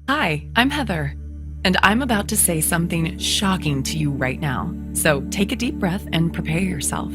Hi, I'm Heather, and I'm about to say something shocking to you right now. So take a deep breath and prepare yourself.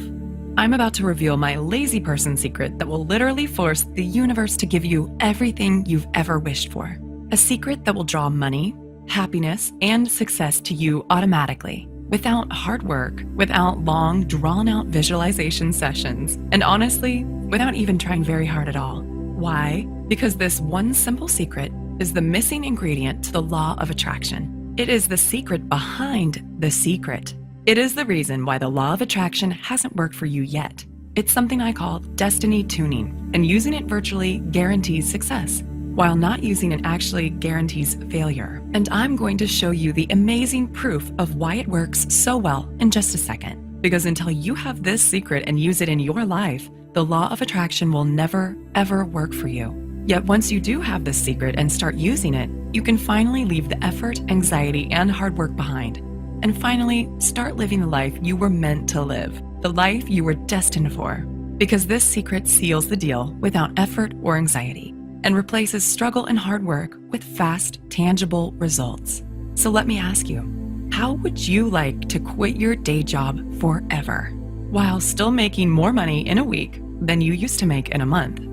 I'm about to reveal my lazy person secret that will literally force the universe to give you everything you've ever wished for. A secret that will draw money, happiness, and success to you automatically, without hard work, without long, drawn-out visualization sessions, and honestly, without even trying very hard at all. Why? Because this one simple secret is the missing ingredient to the law of attraction. It is the secret behind the secret. It is the reason why the law of attraction hasn't worked for you yet. It's something I call destiny tuning, and using it virtually guarantees success, while not using it actually guarantees failure. And I'm going to show you the amazing proof of why it works so well in just a second. Because until you have this secret and use it in your life, the law of attraction will never, ever work for you. Yet once you do have this secret and start using it, you can finally leave the effort, anxiety, and hard work behind. And finally, start living the life you were meant to live, the life you were destined for. Because this secret seals the deal without effort or anxiety, and replaces struggle and hard work with fast, tangible results. So let me ask you, how would you like to quit your day job forever, while still making more money in a week than you used to make in a month?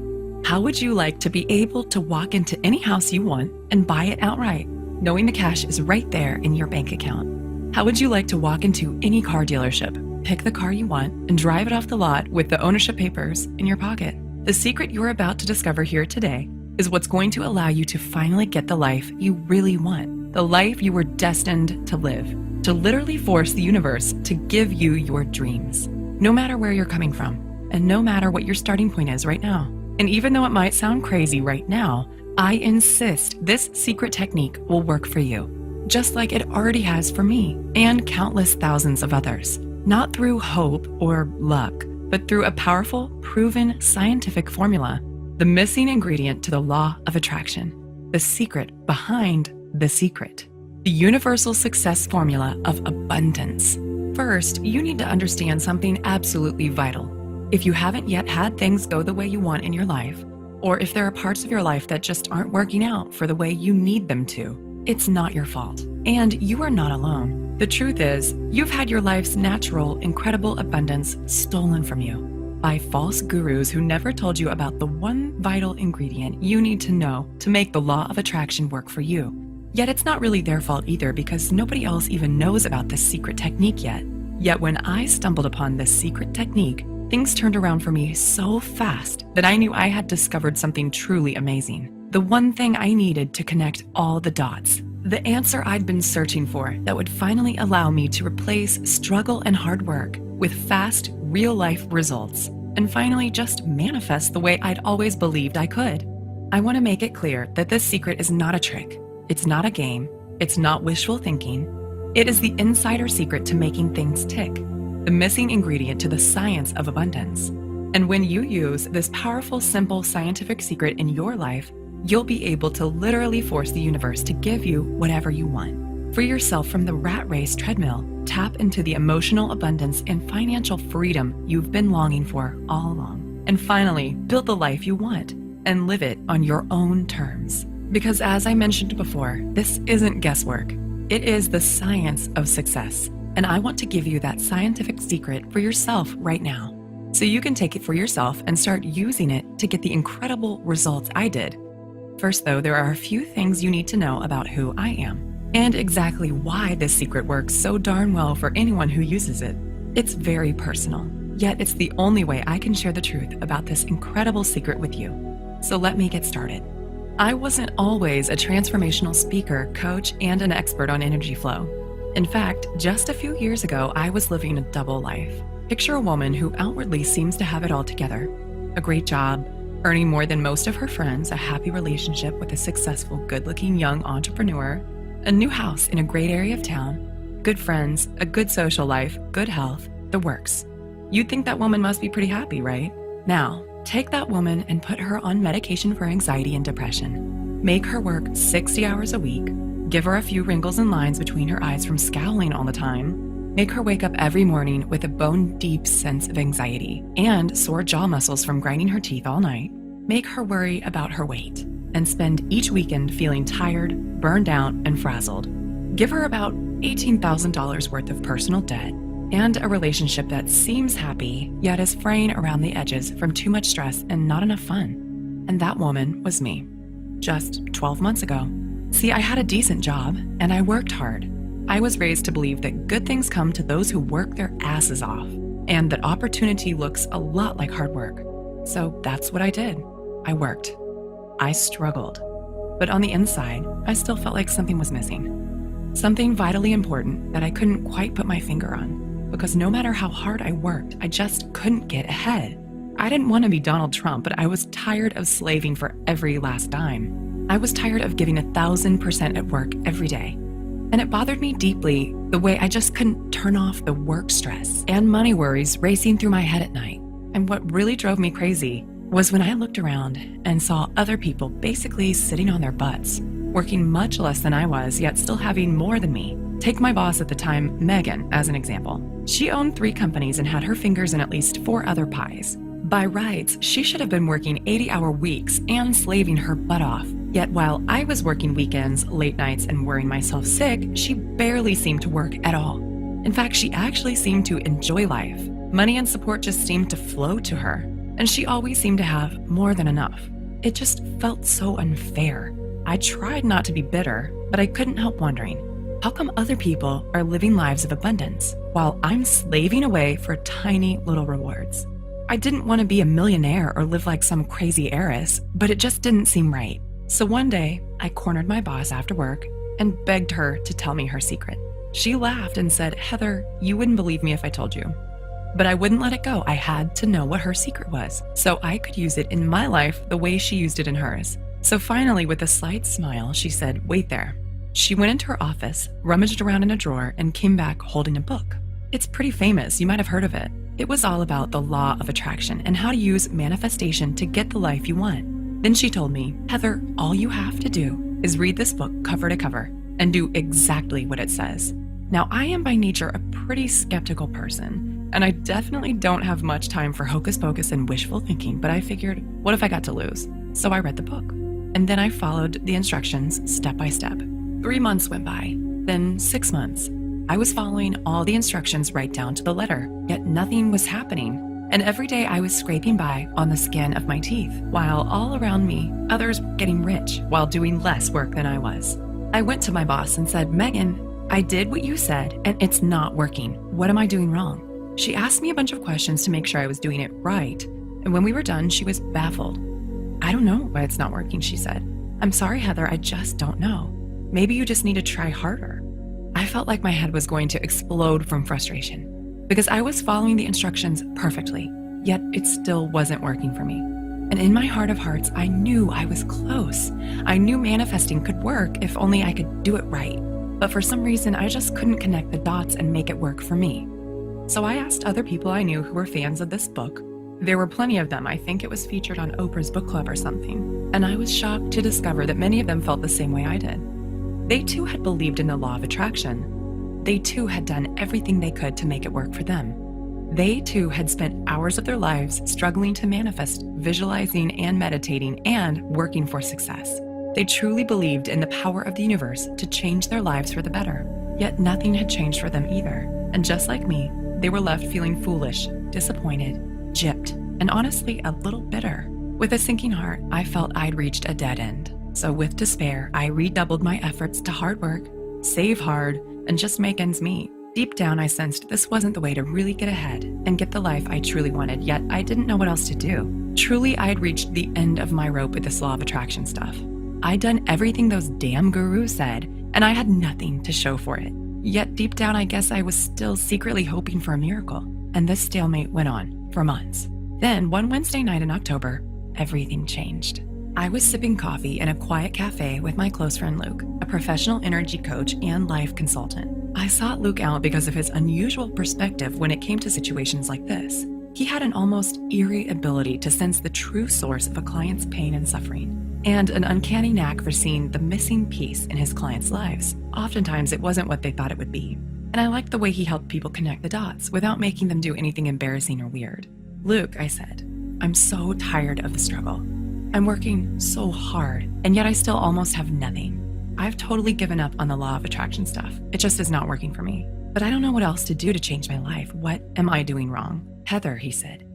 How would you like to be able to walk into any house you want and buy it outright, knowing the cash is right there in your bank account? How would you like to walk into any car dealership, pick the car you want, and drive it off the lot with the ownership papers in your pocket? The secret you're about to discover here today is what's going to allow you to finally get the life you really want, the life you were destined to live, to literally force the universe to give you your dreams, no matter where you're coming from, and no matter what your starting point is right now. And even though it might sound crazy right now, I insist this secret technique will work for you, just like it already has for me and countless thousands of others. Not through hope or luck, but through a powerful, proven scientific formula, the missing ingredient to the law of attraction, the secret behind the secret, the universal success formula of abundance. First, you need to understand something absolutely vital. If you haven't yet had things go the way you want in your life, or if there are parts of your life that just aren't working out for the way you need them to, it's not your fault. And you are not alone. The truth is, you've had your life's natural, incredible abundance stolen from you by false gurus who never told you about the one vital ingredient you need to know to make the law of attraction work for you. Yet it's not really their fault either, because nobody else even knows about this secret technique yet. Yet when I stumbled upon this secret technique, things turned around for me so fast that I knew I had discovered something truly amazing. The one thing I needed to connect all the dots. The answer I'd been searching for that would finally allow me to replace struggle and hard work with fast, real-life results, and finally just manifest the way I'd always believed I could. I want to make it clear that this secret is not a trick. It's not a game. It's not wishful thinking. It is the insider secret to making things tick, the missing ingredient to the science of abundance. And when you use this powerful, simple scientific secret in your life, you'll be able to literally force the universe to give you whatever you want. Free yourself from the rat race treadmill. Tap into the emotional abundance and financial freedom you've been longing for all along. And finally, build the life you want and live it on your own terms. Because as I mentioned before, this isn't guesswork. It is the science of success. And I want to give you that scientific secret for yourself right now, so you can take it for yourself and start using it to get the incredible results I did. First though, there are a few things you need to know about who I am, and exactly why this secret works so darn well for anyone who uses it. It's very personal, yet it's the only way I can share the truth about this incredible secret with you. So let me get started. I wasn't always a transformational speaker, coach, and an expert on energy flow. In fact, just a few years ago, I was living a double life. Picture a woman who outwardly seems to have it all together. A great job, earning more than most of her friends, a happy relationship with a successful, good-looking young entrepreneur, a new house in a great area of town, good friends, a good social life, good health, the works. You'd think that woman must be pretty happy, right? Now, take that woman and put her on medication for anxiety and depression. Make her work 60 hours a week, give her a few wrinkles and lines between her eyes from scowling all the time, make her wake up every morning with a bone-deep sense of anxiety and sore jaw muscles from grinding her teeth all night, make her worry about her weight, and spend each weekend feeling tired, burned out, and frazzled. Give her about $18,000 worth of personal debt and a relationship that seems happy, yet is fraying around the edges from too much stress and not enough fun. And that woman was me, just 12 months ago. See, I had a decent job, and I worked hard. I was raised to believe that good things come to those who work their asses off, and that opportunity looks a lot like hard work. So that's what I did. I worked. I struggled. But on the inside, I still felt like something was missing. Something vitally important that I couldn't quite put my finger on. Because no matter how hard I worked, I just couldn't get ahead. I didn't want to be Donald Trump, but I was tired of slaving for every last dime. I was tired of giving 1,000% at work every day. And it bothered me deeply the way I just couldn't turn off the work stress and money worries racing through my head at night. And what really drove me crazy was when I looked around and saw other people basically sitting on their butts, working much less than I was, yet still having more than me. Take my boss at the time, Megan, as an example. She owned 3 companies and had her fingers in at least 4 other pies. By rights, she should have been working 80-hour weeks and slaving her butt off. Yet while I was working weekends, late nights, and worrying myself sick, she barely seemed to work at all. In fact, she actually seemed to enjoy life. Money and support just seemed to flow to her, and she always seemed to have more than enough. It just felt so unfair. I tried not to be bitter, but I couldn't help wondering, how come other people are living lives of abundance while I'm slaving away for tiny little rewards? I didn't want to be a millionaire or live like some crazy heiress, but it just didn't seem right. So one day, I cornered my boss after work and begged her to tell me her secret. She laughed and said, "Heather, you wouldn't believe me if I told you." But I wouldn't let it go. I had to know what her secret was, so I could use it in my life the way she used it in hers. So finally, with a slight smile, she said, "Wait there." She went into her office, rummaged around in a drawer, and came back holding a book. It's pretty famous. You might have heard of it. It was all about the law of attraction and how to use manifestation to get the life you want. Then she told me, "Heather, all you have to do is read this book cover to cover and do exactly what it says." Now, I am by nature a pretty skeptical person, and I definitely don't have much time for hocus pocus and wishful thinking, but I figured, what if I got to lose? So I read the book. And then I followed the instructions step by step. 3 months went by, then 6 months. I was following all the instructions right down to the letter, yet nothing was happening. And every day I was scraping by on the skin of my teeth, while all around me, others were getting rich while doing less work than I was. I went to my boss and said, "Megan, I did what you said, and it's not working. What am I doing wrong?" She asked me a bunch of questions to make sure I was doing it right. And when we were done, she was baffled. "I don't know why it's not working," she said. "I'm sorry, Heather, I just don't know. Maybe you just need to try harder." I felt like my head was going to explode from frustration because I was following the instructions perfectly, yet it still wasn't working for me. And in my heart of hearts, I knew I was close. I knew manifesting could work if only I could do it right. But for some reason, I just couldn't connect the dots and make it work for me. So I asked other people I knew who were fans of this book. There were plenty of them. I think it was featured on Oprah's book club or something. And I was shocked to discover that many of them felt the same way I did. They too had believed in the law of attraction. They too had done everything they could to make it work for them. They too had spent hours of their lives struggling to manifest, visualizing and meditating, and working for success. They truly believed in the power of the universe to change their lives for the better. Yet nothing had changed for them either. And just like me, they were left feeling foolish, disappointed, gypped, and honestly a little bitter. With a sinking heart, I felt I'd reached a dead end. So with despair, I redoubled my efforts to hard work, save hard, and just make ends meet. Deep down, I sensed this wasn't the way to really get ahead and get the life I truly wanted, yet I didn't know what else to do. Truly, I'd reached the end of my rope with this law of attraction stuff. I'd done everything those damn gurus said, and I had nothing to show for it. Yet deep down, I guess I was still secretly hoping for a miracle. And this stalemate went on for months. Then, one Wednesday night in October, everything changed. I was sipping coffee in a quiet cafe with my close friend Luke, a professional energy coach and life consultant. I sought Luke out because of his unusual perspective when it came to situations like this. He had an almost eerie ability to sense the true source of a client's pain and suffering, and an uncanny knack for seeing the missing piece in his clients' lives. Oftentimes, it wasn't what they thought it would be. And I liked the way he helped people connect the dots without making them do anything embarrassing or weird. "Luke," I said, "I'm so tired of the struggle. I'm working so hard, and yet I still almost have nothing. I've totally given up on the law of attraction stuff. It just is not working for me. But I don't know what else to do to change my life. What am I doing wrong? Heather, he said,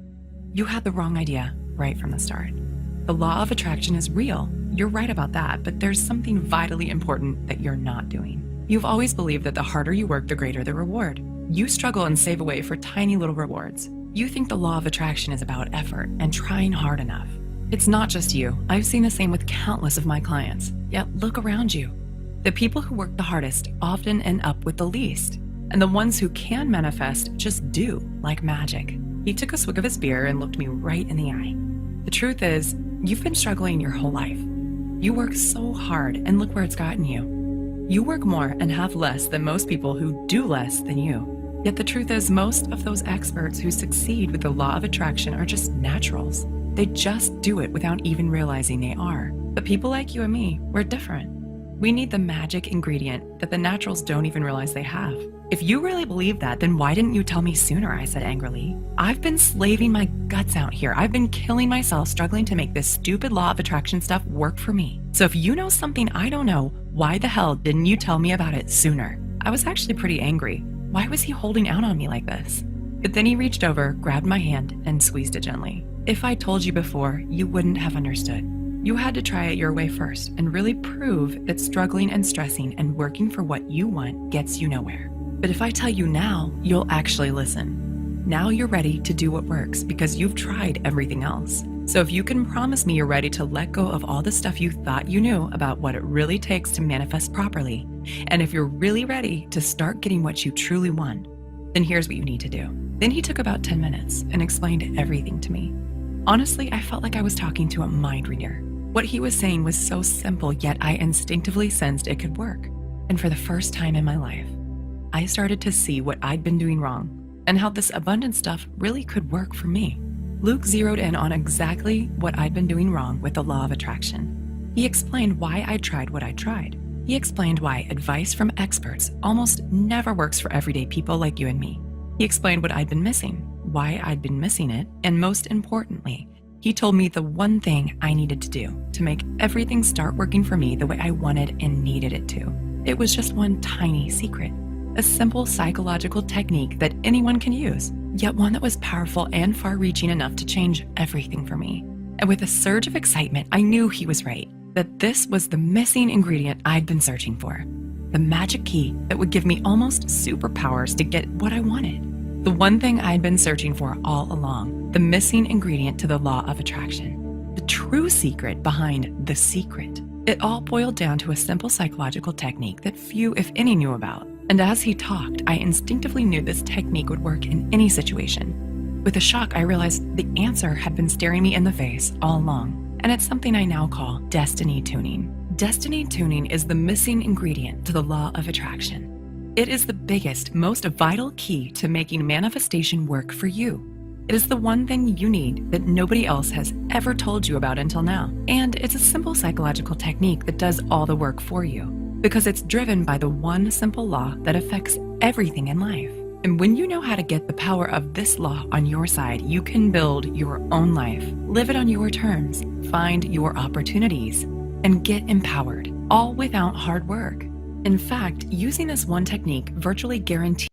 you had the wrong idea right from the start. The law of attraction is real. You're right about that, but there's something vitally important that you're not doing. You've always believed that the harder you work, the greater the reward. You struggle and save away for tiny little rewards. You think the law of attraction is about effort and trying hard enough. It's not just you. I've seen the same with countless of my clients. Yet look around you. The people who work the hardest often end up with the least. And the ones who can manifest just do, like magic. He took a swig of his beer and looked me right in the eye. The truth is, you've been struggling your whole life. You work so hard and look where it's gotten you. You work more and have less than most people who do less than you. Yet the truth is, most of those experts who succeed with the law of attraction are just naturals. They just do it without even realizing they are. But people like you and me, we're different. We need the magic ingredient that the naturals don't even realize they have. If you really believe that, then why didn't you tell me sooner? I said angrily. I've been slaving my guts out here. I've been killing myself struggling to make this stupid law of attraction stuff work for me. So if you know something I don't know, why the hell didn't you tell me about it sooner? I was actually pretty angry. Why was he holding out on me like this? But then he reached over, grabbed my hand, and squeezed it gently. If I told you before, you wouldn't have understood. You had to try it your way first and really prove that struggling and stressing and working for what you want gets you nowhere. But if I tell you now, you'll actually listen. Now you're ready to do what works because you've tried everything else. So if you can promise me you're ready to let go of all the stuff you thought you knew about what it really takes to manifest properly, and if you're really ready to start getting what you truly want, then here's what you need to do. Then he took about 10 minutes and explained everything to me. Honestly, I felt like I was talking to a mind reader. What he was saying was so simple, yet I instinctively sensed it could work. And for the first time in my life, I started to see what I'd been doing wrong and how this abundant stuff really could work for me. Luke zeroed in on exactly what I'd been doing wrong with the law of attraction. He explained why I tried what I tried. He explained why advice from experts almost never works for everyday people like you and me. He explained what I'd been missing, why I'd been missing it, and most importantly, he told me the one thing I needed to do to make everything start working for me the way I wanted and needed it to. It was just one tiny secret, a simple psychological technique that anyone can use, yet one that was powerful and far-reaching enough to change everything for me. And with a surge of excitement, I knew he was right, that this was the missing ingredient I'd been searching for, the magic key that would give me almost superpowers to get what I wanted. The one thing I'd been searching for all along, the missing ingredient to the law of attraction, the true secret behind the secret. It all boiled down to a simple psychological technique that few, if any, knew about. And as he talked, I instinctively knew this technique would work in any situation. With a shock, I realized the answer had been staring me in the face all along, and it's something I now call destiny tuning. Destiny tuning is the missing ingredient to the law of attraction. It is the biggest, most vital key to making manifestation work for you. It is the one thing you need that nobody else has ever told you about until now. And it's a simple psychological technique that does all the work for you because it's driven by the one simple law that affects everything in life. And when you know how to get the power of this law on your side, you can build your own life, live it on your terms, find your opportunities, and get empowered, all without hard work. In fact, using this one technique virtually guarantees